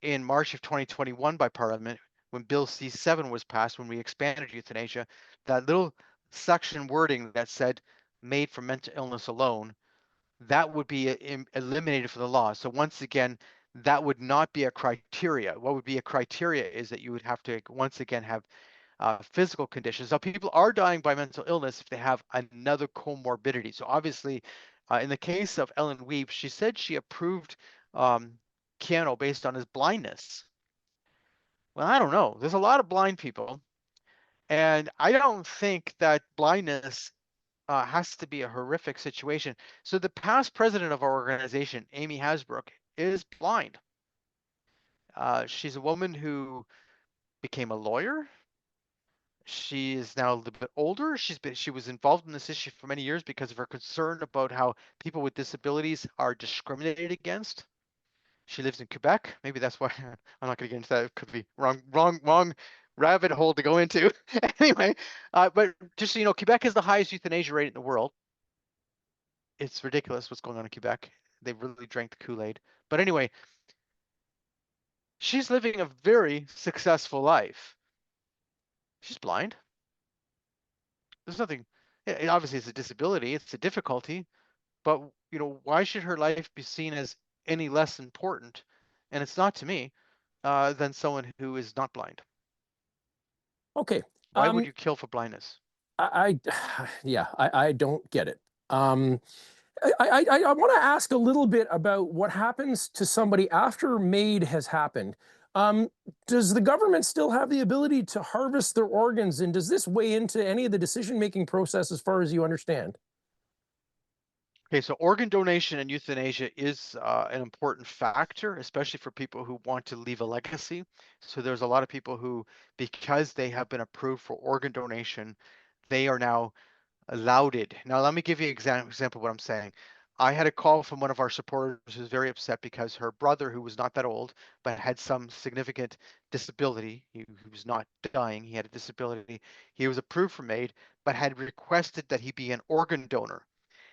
[SPEAKER 1] in March of 2021 by Parliament when Bill C-7 was passed, when we expanded euthanasia. That little section wording that said made for mental illness alone, that would be eliminated from the law. So once again, that would not be a criteria. What would be a criteria is that you would have to once again have physical conditions. Now, people are dying by mental illness if they have another comorbidity. So obviously, in the case of Ellen Wiebe, she said she approved Keanu based on his blindness. Well, I don't know. There's a lot of blind people, and I don't think that blindness has to be a horrific situation. So the past president of our organization, Amy Hasbrook, is blind. She's a woman who became a lawyer. She is now a little bit older. She was involved in this issue for many years because of her concern about how people with disabilities are discriminated against. She lives in Quebec. Maybe that's why I'm not going to get into that. It could be wrong rabbit hole to go into. Anyway, but just so you know, Quebec is the highest euthanasia rate in the world. It's ridiculous what's going on in Quebec. They really drank the Kool-Aid. But anyway, she's living a very successful life. She's blind. There's nothing. Obviously, it's a disability. It's a difficulty. But why should her life be seen as any less important? And it's not to me than someone who is not blind.
[SPEAKER 2] Okay.
[SPEAKER 1] Why would you kill for blindness?
[SPEAKER 2] I don't get it. I want to ask a little bit about what happens to somebody after MAID has happened. Does the government still have the ability to harvest their organs, and does this weigh into any of the decision-making process as far as you understand?
[SPEAKER 1] Okay, so organ donation and euthanasia is an important factor, especially for people who want to leave a legacy. So there's a lot of people who, because they have been approved for organ donation, they are now allowed it. Now, let me give you an example of what I'm saying. I had a call from one of our supporters who was very upset because her brother, who was not that old, but had some significant disability, he was not dying, he had a disability, he was approved for MAID, but had requested that he be an organ donor.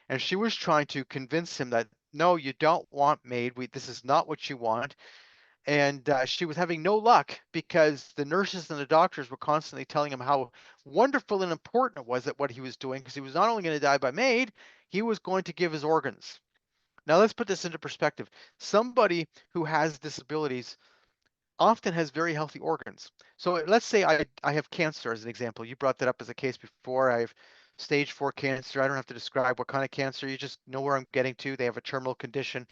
[SPEAKER 1] And she was trying to convince him that, no, you don't want MAID. This is not what you want. And she was having no luck because the nurses and the doctors were constantly telling him how wonderful and important it was that what he was doing, because he was not only going to die by MAID, he was going to give his organs. Now let's put this into perspective. Somebody who has disabilities often has very healthy organs. So let's say I have cancer as an example. You brought that up as a case before. I have stage 4 cancer. I don't have to describe what kind of cancer. You just know where I'm getting to. They have a terminal condition.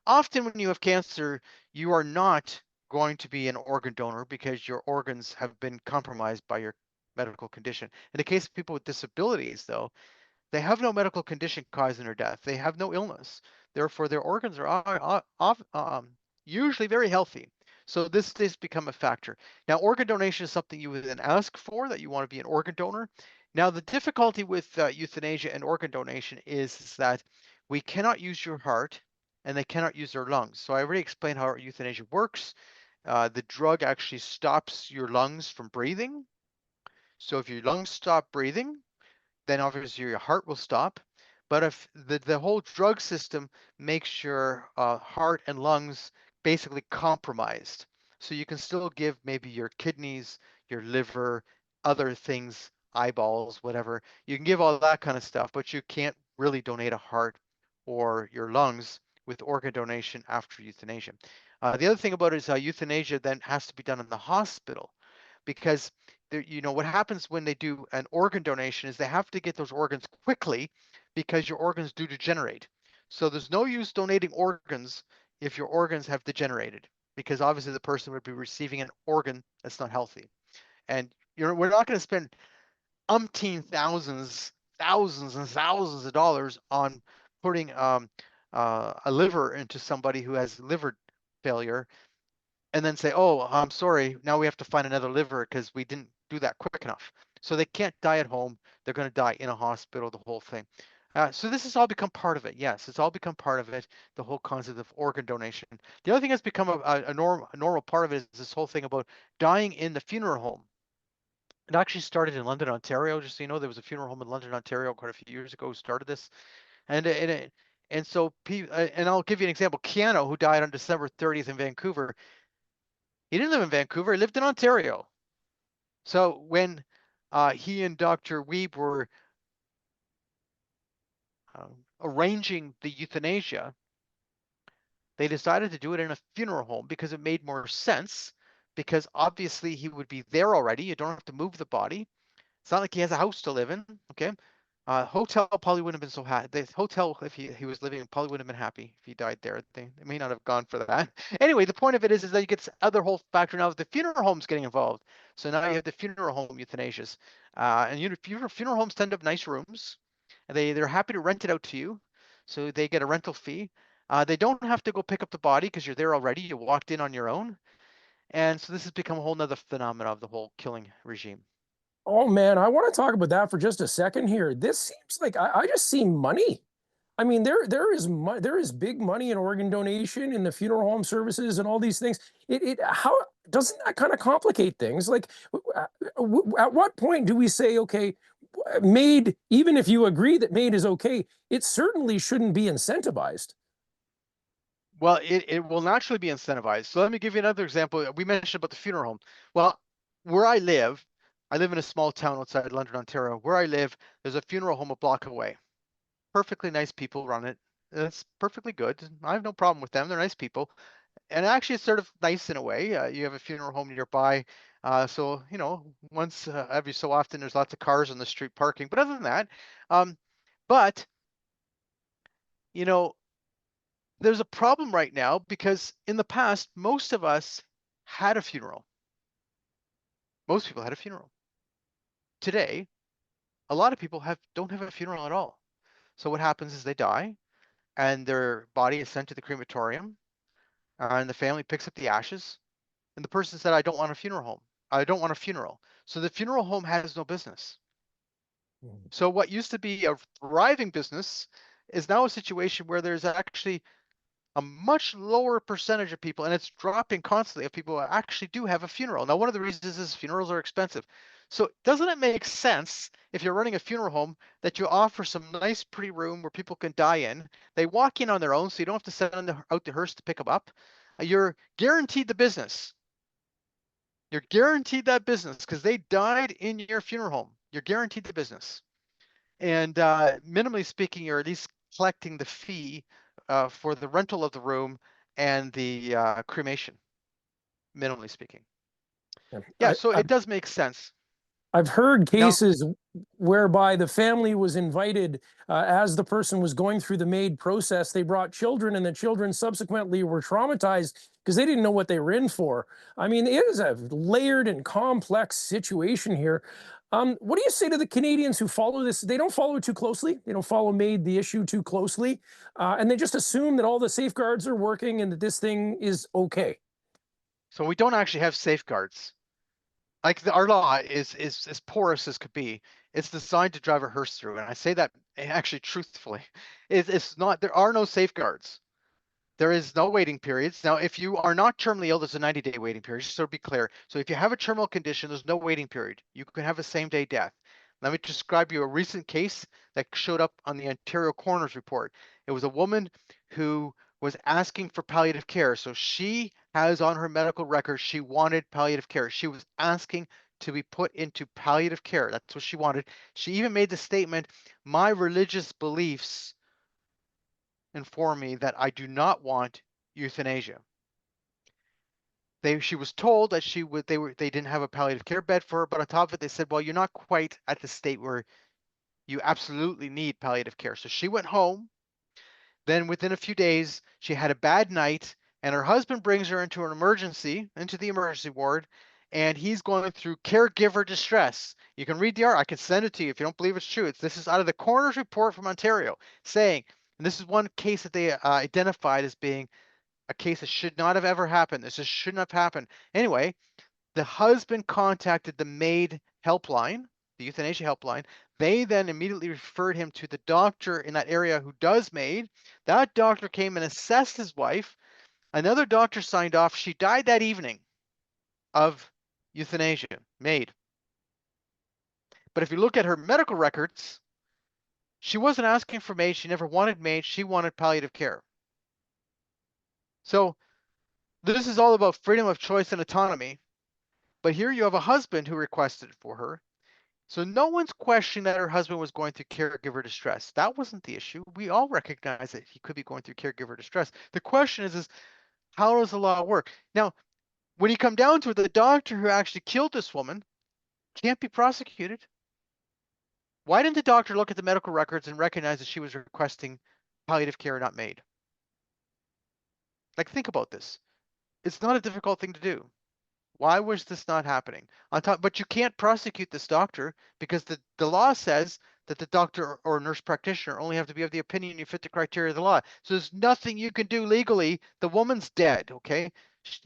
[SPEAKER 1] Often when you have cancer, you are not going to be an organ donor because your organs have been compromised by your medical condition. In the case of people with disabilities, though, they have no medical condition causing their death. They have no illness. Therefore, their organs are usually very healthy. So this does become a factor. Now, organ donation is something you would then ask for, that you want to be an organ donor. Now, the difficulty with euthanasia and organ donation is that we cannot use your heart and they cannot use their lungs. So I already explained how euthanasia works. The drug actually stops your lungs from breathing. So if your lungs stop breathing, then obviously your heart will stop. But if the whole drug system makes your heart and lungs basically compromised, so you can still give maybe your kidneys, your liver, other things, eyeballs, whatever. You can give all that kind of stuff, but you can't really donate a heart or your lungs with organ donation after euthanasia. The other thing about it is euthanasia then has to be done in the hospital because what happens when they do an organ donation is they have to get those organs quickly because your organs do degenerate. So there's no use donating organs if your organs have degenerated, because obviously the person would be receiving an organ that's not healthy. And we're not going to spend umpteen thousands and thousands of dollars on putting a liver into somebody who has liver failure and then say, oh, I'm sorry, now we have to find another liver because we didn't do that quick enough. So they can't die at home. They're going to die in a hospital, the whole thing. So this has all become part of it. Yes, it's all become part of it, the whole concept of organ donation. The other thing that's become a normal part of it is this whole thing about dying in the funeral home. It actually started in London, Ontario. Just so you know, there was a funeral home in London, Ontario quite a few years ago who started this. And so, and I'll give you an example. Keanu, who died on December 30th in Vancouver, he didn't live in Vancouver. He lived in Ontario. So when he and Dr. Weeb were arranging the euthanasia, they decided to do it in a funeral home because it made more sense. Because obviously he would be there already. You don't have to move the body. It's not like he has a house to live in. Okay. Hotel probably wouldn't have been so happy. The hotel, if he was living, probably wouldn't have been happy if he died there. They may not have gone for that. Anyway, the point of it is that you get this other whole factor now. The funeral home's getting involved. So now you have the funeral home euthanasias. And funeral homes tend to have nice rooms. And they're happy to rent it out to you. So they get a rental fee. They don't have to go pick up the body because you're there already. You walked in on your own. And so this has become a whole nother phenomenon of the whole killing regime.
[SPEAKER 2] Oh man, I want to talk about that for just a second here. This seems like I just see money. I mean, there is big money in organ donation, in the funeral home services, and all these things. How doesn't that kind of complicate things? Like, at what point do we say, okay, MAID, even if you agree that MAID is okay, it certainly shouldn't be incentivized.
[SPEAKER 1] Well, it will naturally be incentivized. So let me give you another example. We mentioned about the funeral home. Well, where I live in a small town outside London, Ontario. Where I live, there's a funeral home a block away. Perfectly nice people run it. It's perfectly good. I have no problem with them. They're nice people. And actually, it's sort of nice in a way. You have a funeral home nearby. So, once every so often, there's lots of cars on the street parking. But other than that, um, but, you know, there's a problem right now because in the past, most of us had a funeral. Most people had a funeral. Today, a lot of people don't have a funeral at all. So what happens is they die. and their body is sent to the crematorium, and the family picks up the ashes, and the person said, I don't want a funeral home. I don't want a funeral. So the funeral home has no business.
[SPEAKER 2] Mhm.
[SPEAKER 1] So what used to be a thriving business is now a situation where there's actually a much lower percentage of people, and it's dropping constantly, of people who actually do have a funeral. Now, one of the reasons is funerals are expensive. So doesn't it make sense, if you're running a funeral home, that you offer some nice pretty room where people can die in? They walk in on their own, so you don't have to send out the hearse to pick them up. You're guaranteed the business. You're guaranteed that business because they died in your funeral home. You're guaranteed the business. And minimally speaking, you're at least collecting the fee for the rental of the room and the cremation, minimally speaking.
[SPEAKER 2] Yeah.
[SPEAKER 1] Yeah, so it does make sense.
[SPEAKER 2] I've heard
[SPEAKER 1] Now,
[SPEAKER 2] cases whereby the family was invited as the person was going through the MAID process. They brought children, and the children subsequently were traumatized because they didn't know what they were in for. I mean, it is a layered and complex situation here. What do you say to the Canadians who follow this? They don't follow it too closely. They don't follow MAID, the issue, too closely. And they just assume that all the safeguards are working and that this thing is okay.
[SPEAKER 1] so we don't actually have safeguards. Like our law is as porous as could be. It's designed to drive a hearse through, and I say that actually truthfully. It's not. There are no safeguards. There is no waiting periods. Now, if you are not terminally ill, there's a 90-day waiting period, just so to be clear. So if you have a terminal condition, there's no waiting period. You can have a same-day death. Let me describe you a recent case that showed up on the Ontario Coroner's Report. It was a woman who was asking for palliative care. So she has on her medical record, she wanted palliative care. She was asking to be put into palliative care. That's what she wanted. She even made the statement, my religious beliefs inform me that I do not want euthanasia. She was told that they didn't have a palliative care bed for her, but on top of it, they said, well, you're not quite at the state where you absolutely need palliative care. So she went home. Then within a few days, she had a bad night, and her husband brings her into the emergency ward, and he's going through caregiver distress. You can read the article. I can send it to you if you don't believe it's true. This is out of the coroner's report from Ontario, saying, and this is one case that they identified as being a case that should not have ever happened. This just shouldn't have happened. Anyway, the husband contacted the MAID helpline, the euthanasia helpline. They then immediately referred him to the doctor in that area who does MAID. That doctor came and assessed his wife. Another doctor signed off. She died that evening of euthanasia, MAID. But if you look at her medical records, she wasn't asking for MAID. She never wanted MAID. She wanted palliative care. So this is all about freedom of choice and autonomy. But here you have a husband who requested it for her. So no one's questioning that her husband was going through caregiver distress. That wasn't the issue. We all recognize that he could be going through caregiver distress. The question is how does the law work? Now, when you come down to it, the doctor who actually killed this woman can't be prosecuted. Why didn't the doctor look at the medical records and recognize that she was requesting palliative care not MAID? Like, think about this. It's not a difficult thing to do. Why was this not happening? On top, but you can't prosecute this doctor because the law says that the doctor or nurse practitioner only have to be of the opinion you fit the criteria of the law. So there's nothing you can do legally. The woman's dead, okay?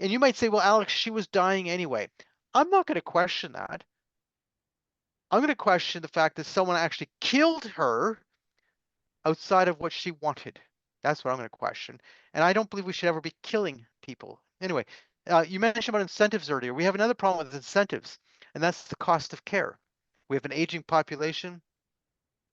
[SPEAKER 1] And you might say, well, Alex, she was dying anyway. I'm not going to question that. I'm going to question the fact that someone actually killed her outside of what she wanted. That's what I'm going to question. And I don't believe we should ever be killing people. Anyway, you mentioned about incentives earlier. We have another problem with incentives, and that's the cost of care. We have an aging population.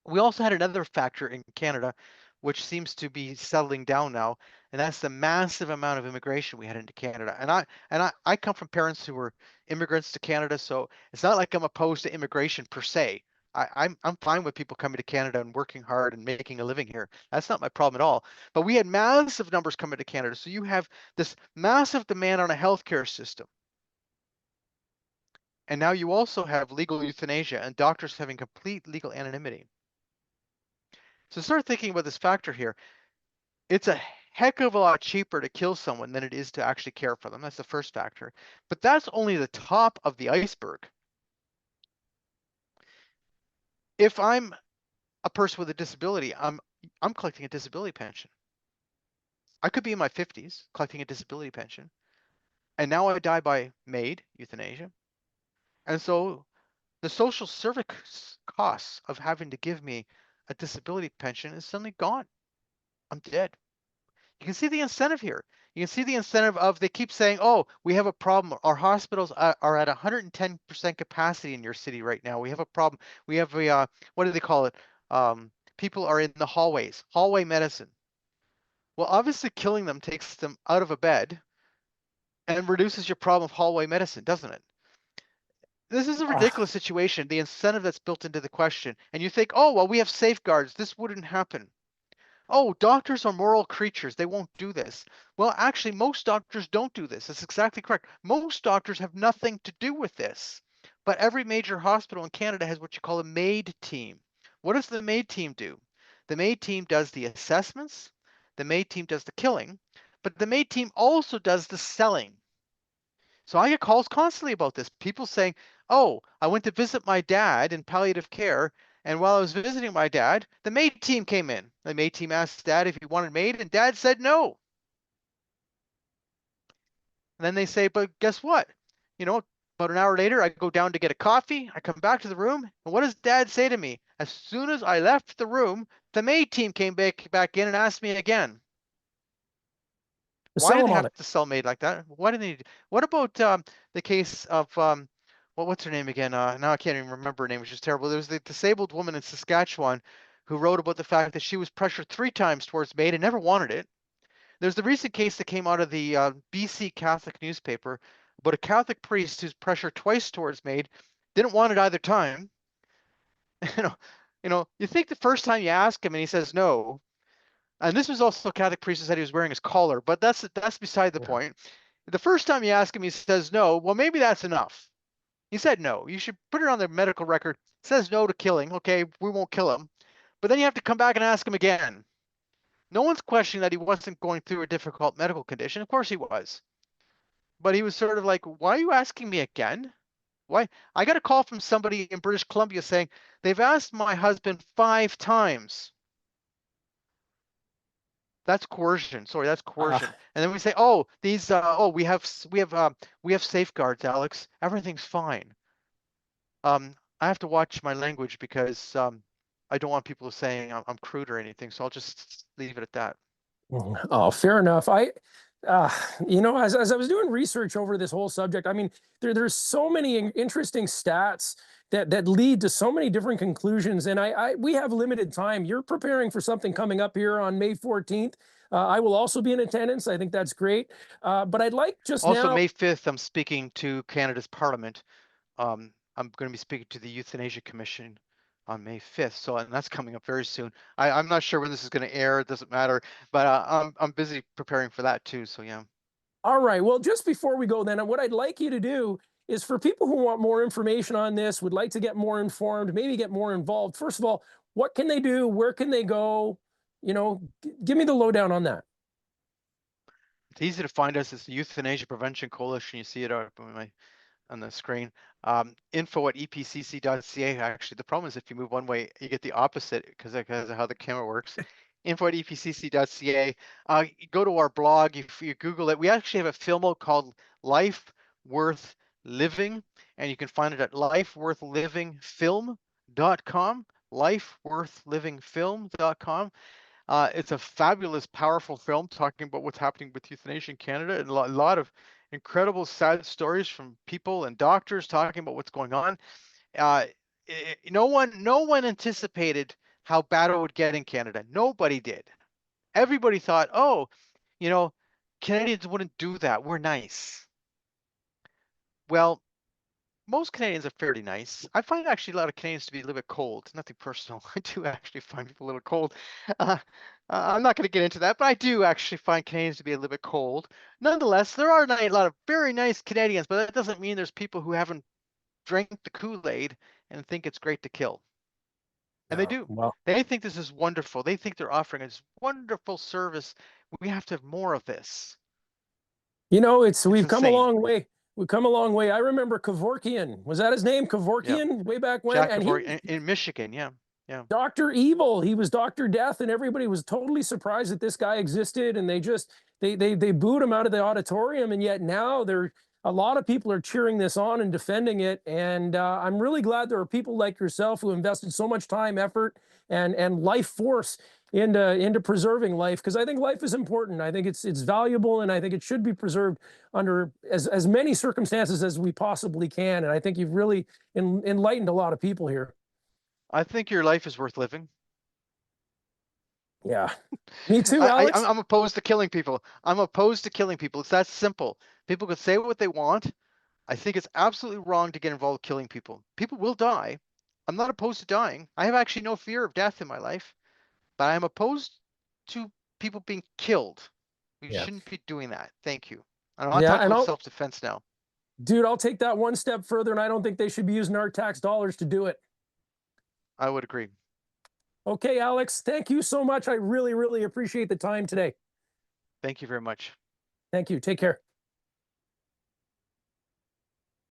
[SPEAKER 1] We also had another factor in Canada, which seems to be settling down now, and that's the massive amount of immigration we had into Canada. And I come from parents who were immigrants to Canada, so it's not like I'm opposed to immigration per se. I'm fine with people coming to Canada and working hard and making a living here. That's not my problem at all. But we had massive numbers coming to Canada, so you have this massive demand on a healthcare system. And now you also have legal euthanasia and doctors having complete legal anonymity. So start thinking about this factor here. It's a heck of a lot cheaper to kill someone than it is to actually care for them. That's the first factor. But that's only the top of the iceberg. If I'm a person with a disability, I'm collecting a disability pension. I could be in my 50s collecting a disability pension, and now I die by MAID, euthanasia. And so the social service costs of having to give me a disability pension is suddenly gone. I'm dead. You can see the incentive here. You can see the incentive of they keep saying, oh, we have a problem. Our hospitals are at 110% capacity in your city right now. We have a problem. We have a, what do they call it? People are in the hallways, hallway medicine. Well, obviously killing them takes them out of a bed and reduces your problem of hallway medicine, doesn't it? This is a
[SPEAKER 2] Ah,
[SPEAKER 1] ridiculous situation, the incentive that's built into the question. And you think, oh, well, we have safeguards. This wouldn't happen. Oh, doctors are moral creatures. They won't do this. Well, actually, most doctors don't do this. That's exactly correct. Most doctors have nothing to do with this. But every major hospital in Canada has what you call a MAID team. What does the MAID team do? The MAID team does the assessments, the MAID team does the killing, but the MAID team also does the selling. So I get calls constantly about this. People saying, oh, I went to visit my dad in palliative care. And while I was visiting my dad, the MAID team came in. The MAID team asked dad if he wanted MAID, and dad said no. And then they say, but guess what? You know, about an hour later, I go down to get a coffee. I come back to the room. And what does dad say to me? As soon as I left the room, the MAID team came back in and asked me again. Why
[SPEAKER 2] sell
[SPEAKER 1] do
[SPEAKER 2] them
[SPEAKER 1] they
[SPEAKER 2] on
[SPEAKER 1] have
[SPEAKER 2] it.
[SPEAKER 1] to sell MAID like that? Why do they need? What about the case of what's her name again? Now I can't even remember her name, which is terrible. There was the disabled woman in Saskatchewan who wrote about the fact that she was pressured 3 times towards MAID and never wanted it. There's the recent case that came out of the BC Catholic newspaper about a Catholic priest who's pressured twice towards MAID, didn't want it either time. You know, you think the first time you ask him and he says no, and this was also a Catholic priest who said he was wearing his collar, but that's beside the
[SPEAKER 2] Yeah.
[SPEAKER 1] point. The first time you ask him, he says no. Well, maybe that's enough. He said no. You should put it on the medical record. It says no to killing. Okay, we won't kill him. But then you have to come back and ask him again. No one's questioning that he wasn't going through a difficult medical condition. Of course he was. But he was sort of like, why are you asking me again? Why? I got a call from somebody in British Columbia saying they've asked my husband 5 times. That's coercion. Sorry, that's coercion.
[SPEAKER 2] Ah,
[SPEAKER 1] And then we say, oh, these, oh, we have safeguards, Alex. Everything's fine. I have to watch my language because I don't want people saying I'm crude or anything. So I'll just leave it at that.
[SPEAKER 2] oh, fair enough. Uh, as I was doing research over this whole subject, I mean, there's so many interesting stats that lead to so many different conclusions. And we have limited time. You're preparing for something coming up here on May 14th. I will also be in attendance. I think that's great. But I'd like just
[SPEAKER 1] Also,
[SPEAKER 2] now.
[SPEAKER 1] May 5th, I'm speaking to Canada's Parliament. I'm going to be speaking to the Euthanasia Commission on May 5th. So, and that's coming up very soon. I'm not sure when this is going to air. It doesn't matter. But I'm busy preparing for that too. So yeah.
[SPEAKER 2] All right. Well, just before we go, then, what I'd like you to do is for people who want more information on this, would like to get more informed, maybe get more involved. First of all, what can they do? Where can they go? Give me the lowdown on that.
[SPEAKER 1] It's easy to find us. It's the Euthanasia Prevention Coalition. You see it on the screen. Info@epcc.ca. Actually, the problem is if you move one way, you get the opposite because of how the camera works. Info@epcc.ca. Go to our blog. If you Google it, we actually have a film out called Life Worth Living, and you can find it at lifeworthlivingfilm.com. Lifeworthlivingfilm.com. It's a fabulous, powerful film talking about what's happening with euthanasia in Canada, and a lot of incredible, sad stories from people and doctors talking about what's going on. Uh, no one anticipated how bad it would get in Canada. Nobody did. Everybody thought, oh, you know, Canadians wouldn't do that. We're nice. Well, most Canadians are fairly nice. I find actually a lot of Canadians to be a little bit cold. Nothing personal. I do actually find people a little cold. Uh, I'm not going to get into that, but I do actually find Canadians to be a little bit cold. Nonetheless, there are a lot of very nice Canadians, but that doesn't mean there's people who haven't drank the Kool-Aid and think it's great to kill. And they
[SPEAKER 2] Yeah,
[SPEAKER 1] do.
[SPEAKER 2] well,
[SPEAKER 1] They think this is wonderful. They think they're offering us wonderful service. We have to have more of this.
[SPEAKER 2] it's
[SPEAKER 1] It's
[SPEAKER 2] we've come a
[SPEAKER 1] insane.
[SPEAKER 2] long way. We've come a long way. I remember Kevorkian. Was that his name?
[SPEAKER 1] Yeah.
[SPEAKER 2] Kevorkian, way back when?
[SPEAKER 1] Jack
[SPEAKER 2] And
[SPEAKER 1] Kavori in Michigan. Yeah. Yeah.
[SPEAKER 2] Dr. Evil, he was Dr. Death, and everybody was totally surprised that this guy existed, and they just they booed him out of the auditorium, and yet now a lot of people are cheering this on and defending it, and I'm really glad there are people like yourself who invested so much time, effort, and life force into preserving life, because I think life is important. I think it's valuable, and I think it should be preserved under as many circumstances as we possibly can. And I think you've really enlightened a lot of people here.
[SPEAKER 1] I think your life is worth living.
[SPEAKER 2] Yeah, me too, Alex.
[SPEAKER 1] I'm opposed to killing people. I'm opposed to killing people. It's that simple. People can say what they want. I think it's absolutely wrong to get involved with killing people. People will die. I'm not opposed to dying. I have actually no fear of death in my life, but I'm opposed to people being killed. We
[SPEAKER 2] Yeah,
[SPEAKER 1] shouldn't be doing that. Thank you. I'm not
[SPEAKER 2] yeah,
[SPEAKER 1] talking
[SPEAKER 2] and
[SPEAKER 1] about self-defense now.
[SPEAKER 2] dude, I'll take that one step further, and I don't think they should be using our tax dollars to do it.
[SPEAKER 1] I would agree.
[SPEAKER 2] Okay, Alex, thank you so much. I really, really appreciate the time today.
[SPEAKER 1] Thank you very much.
[SPEAKER 2] Thank you. Take care.